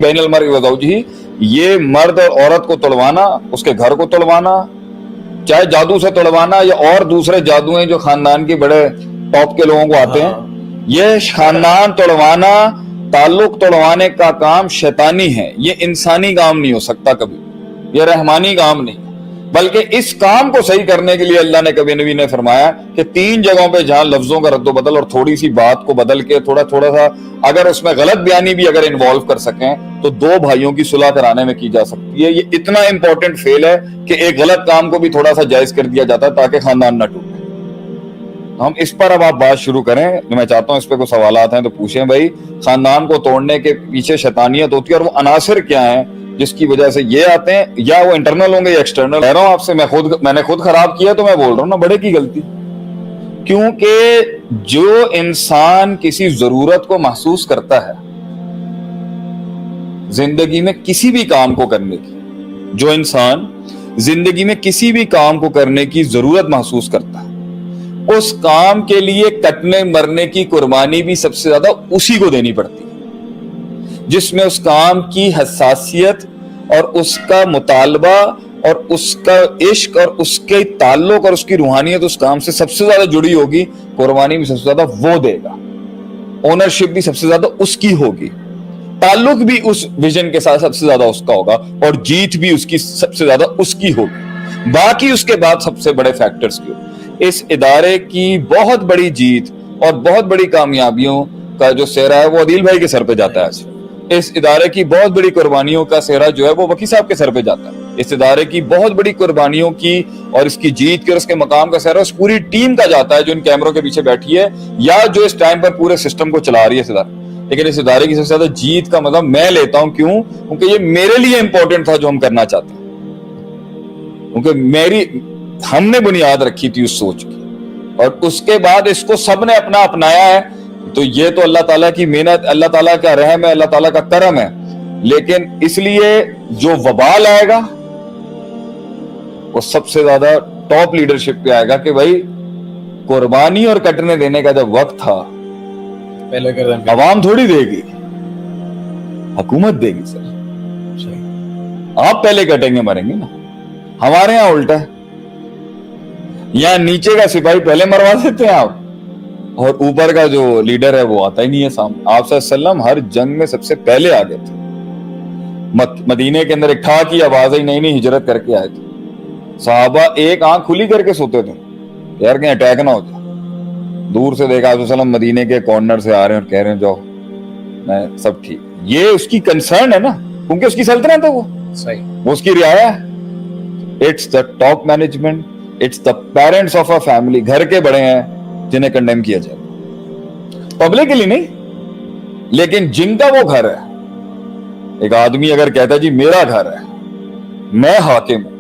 بین المرء وزوجہ، یہ مرد اور عورت کو توڑوانا، اس کے گھر کو توڑوانا، چاہے جادو سے توڑوانا یا اور دوسرے جادو ہیں جو خاندان کے بڑے ٹاپ کے لوگوں کو آتے ہیں، یہ خاندان توڑوانا، تعلق توڑوانے کا کام شیطانی ہے. یہ انسانی کام نہیں ہو سکتا کبھی، یہ رحمانی کام نہیں. بلکہ اس کام کو صحیح کرنے کے لیے اللہ نے کبھی نبی نے فرمایا کہ 3 جگہوں پہ جہاں لفظوں کا رد و بدل اور تھوڑی سی بات کو بدل کے تھوڑا سا اگر اس میں غلط بیانی بھی اگر انوالو کر سکیں تو 2 بھائیوں کی صلح کرانے میں کی جا سکتی ہے. یہ اتنا امپورٹنٹ فیل ہے کہ ایک غلط کام کو بھی تھوڑا سا جائز کر دیا جاتا ہے تاکہ خاندان نہ ٹوٹے. ہم اس پر اب آپ بات شروع کریں. میں چاہتا ہوں اس پہ کوئی سوالات ہیں تو پوچھیں. بھائی خاندان کو توڑنے کے پیچھے شیطانیت ہوتی ہے اور وہ عناصر کیا ہیں جس کی وجہ سے یہ آتے ہیں، یا وہ انٹرنل ہوں گے یا ایکسٹرنل. کہہ رہا ہوں آپ سے، میں نے خود خراب کیا تو میں بول رہا ہوں نا، بڑے کی غلطی. کیونکہ جو انسان کسی ضرورت کو محسوس کرتا ہے زندگی میں کسی بھی کام کو کرنے کی، جو انسان زندگی میں کسی بھی کام کو کرنے کی ضرورت محسوس کرتا ہے، اس کام کے لیے کٹنے مرنے کی قربانی بھی سب سے زیادہ اسی کو دینی پڑتی ہے، جس میں اس کام کی حساسیت اور اس کا مطالبہ اور اس کا عشق اور اس کے تعلق اور اس کی روحانیت اس کام سے سب سے زیادہ جڑی ہوگی. قربانی بھی سب سے زیادہ وہ دے گا، اونرشپ بھی سب سے زیادہ اس کی ہوگی، تعلق بھی اس ویژن کے ساتھ سب سے زیادہ اس کا ہوگا، اور جیت بھی اس کی سب سے زیادہ اس کی ہوگی. باقی اس کے بعد سب سے بڑے فیکٹرز کی. اس ادارے کی بہت بڑی جیت اور بہت بڑی کامیابیوں کا جو سہرا ہے وہ عدیل بھائی کے سر پہ جاتا ہے. آج اس ادارے کی بہت بڑی قربانیوں کا سہرا جو ہے وہ وکی صاحب کے سر پہ جاتا ہے. اس ادارے کی بہت بڑی قربانیوں کی اور اس کی جیت کے اور اس کے مقام کا سہرا اس پوری ٹیم کا جاتا ہے جو ان کیمروں کے پیچھے بیٹھی ہے یا جو اس ٹائم پر پورے سسٹم کو چلا رہی ہے اس ادارے. لیکن اس ادارے کی سب سے زیادہ جیت کا مطلب میں لیتا ہوں. کیوں؟ کیونکہ یہ میرے لیے امپورٹنٹ تھا جو ہم کرنا چاہتے ہیں، کیونکہ ہم نے بنیاد رکھی تھی اس سوچ کی، اور اس کے بعد اس کو سب نے اپنایا ہے. تو یہ تو اللہ تعالیٰ کی محنت، اللہ تعالیٰ کا رحم ہے، اللہ تعالیٰ کا کرم ہے. لیکن اس لیے جو وبال آئے گا وہ سب سے زیادہ ٹاپ لیڈرشپ پہ آئے گا کہ بھائی قربانی اور کٹنے دینے کا جب وقت تھا پہلے کر دیں، عوام تھوڑی دے گی، حکومت دے گی. سر آپ پہلے کٹیں گے مریں گے نا. ہمارے یہاں الٹا ہے، یہاں نیچے کا سپاہی پہلے مروا دیتے ہیں آپ، اور اوپر کا جو لیڈر ہے وہ آتا ہی نہیں ہے سامنے. آپ صلی اللہ علیہ وسلم ہر جنگ میں سب سے پہلے آ گئے تھے. مدینے کے اندر ایک ٹھا کی آواز آئی، نئی ہجرت کر کے آئے تھے. صحابہ ایک آنکھ کھلی کر کے سوتے تھے یار کہیں اٹیک نہ ہو جائے. دور سے دیکھا آپ وسلم مدینے کے کارنر سے آ رہے ہیں اور کہہ رہے ہیں جاؤ میں سب ٹھیک. یہ اس کی کنسرن ہے نا، کیونکہ اس کی سلطنت ہے، وہ اس کی رعایا ہے. It's the top management, it's the parents of a family. گھر کے بڑے ہیں جنہیں کنڈیم کیا جائے، پبلکلی نہیں، لیکن جن کا وہ گھر ہے. ایک آدمی اگر کہتا ہے جی میرا گھر ہے، میں حاکم ہوں،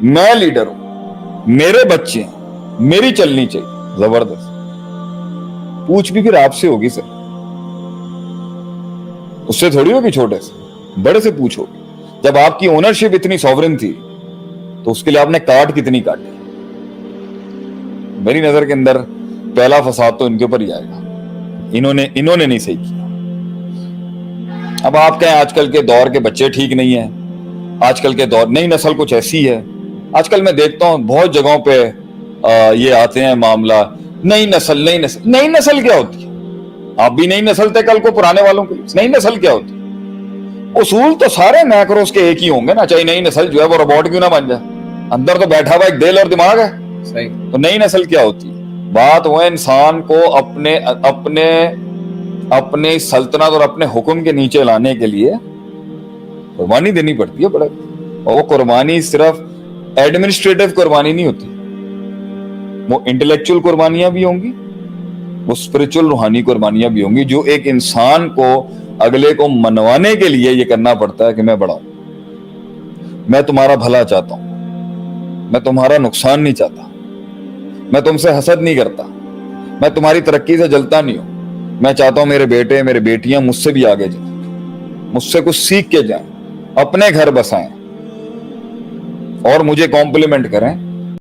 میں لیڈر ہوں، میرے بچے ہیں، میری چلنی چاہیے، زبردست. پوچھ بھی پھر آپ سے ہوگی سر، اس سے تھوڑی ہوگی، چھوٹے سے بڑے سے پوچھو. جب آپ کی اونرشپ اتنی سوورن تھی تو اس کے لیے آپ نے کاٹ کتنی کاٹی. میری نظر کے اندر پہلا فساد تو ان کے اوپر ہی آئے گا. انہوں نے نہیں صحیح کیا. اب آپ کہیں آج کل کے دور کے بچے ٹھیک نہیں ہیں، آج کل کے دور نئی نسل کچھ ایسی ہے. آج کل میں دیکھتا ہوں بہت جگہوں پہ یہ آتے ہیں معاملہ، نئی نسل. نئی نسل کیا ہوتی ہے؟ آپ بھی نئی نسل تھے کل کو پرانے والوں کے. نئی نسل کیا ہوتی ہے؟ اصول تو سارے میکروز کے ایک ہی ہوں گے نا. چاہے نئی نسل جو ہے وہ روبوٹ کیوں نہ بن جائے، اندر تو بیٹھا ہوا ایک دل اور دماغ ہے. تو نئی نسل کیا ہوتی ہے؟ بات وہ انسان کو اپنے سلطنت اور اپنے حکم کے نیچے لانے کے لیے قربانی دینی پڑتی ہے بڑے. اور وہ قربانی صرف ایڈمنسٹریٹو قربانی نہیں ہوتی، وہ انٹلیکچوئل قربانیاں بھی ہوں گی، وہ اسپرچل روحانی قربانیاں بھی ہوں گی، جو ایک انسان کو اگلے کو منوانے کے لیے یہ کرنا پڑتا ہے کہ میں بڑا ہوں، میں تمہارا بھلا چاہتا ہوں، میں تمہارا نقصان نہیں چاہتا، میں تم سے حسد نہیں کرتا، میں تمہاری ترقی سے جلتا نہیں ہوں. میں چاہتا ہوں میرے بیٹے میرے بیٹیاں مجھ سے بھی آگے جائیں، مجھ سے کچھ سیکھ کے جائیں، اپنے گھر بسائیں اور مجھے کمپلیمنٹ کریں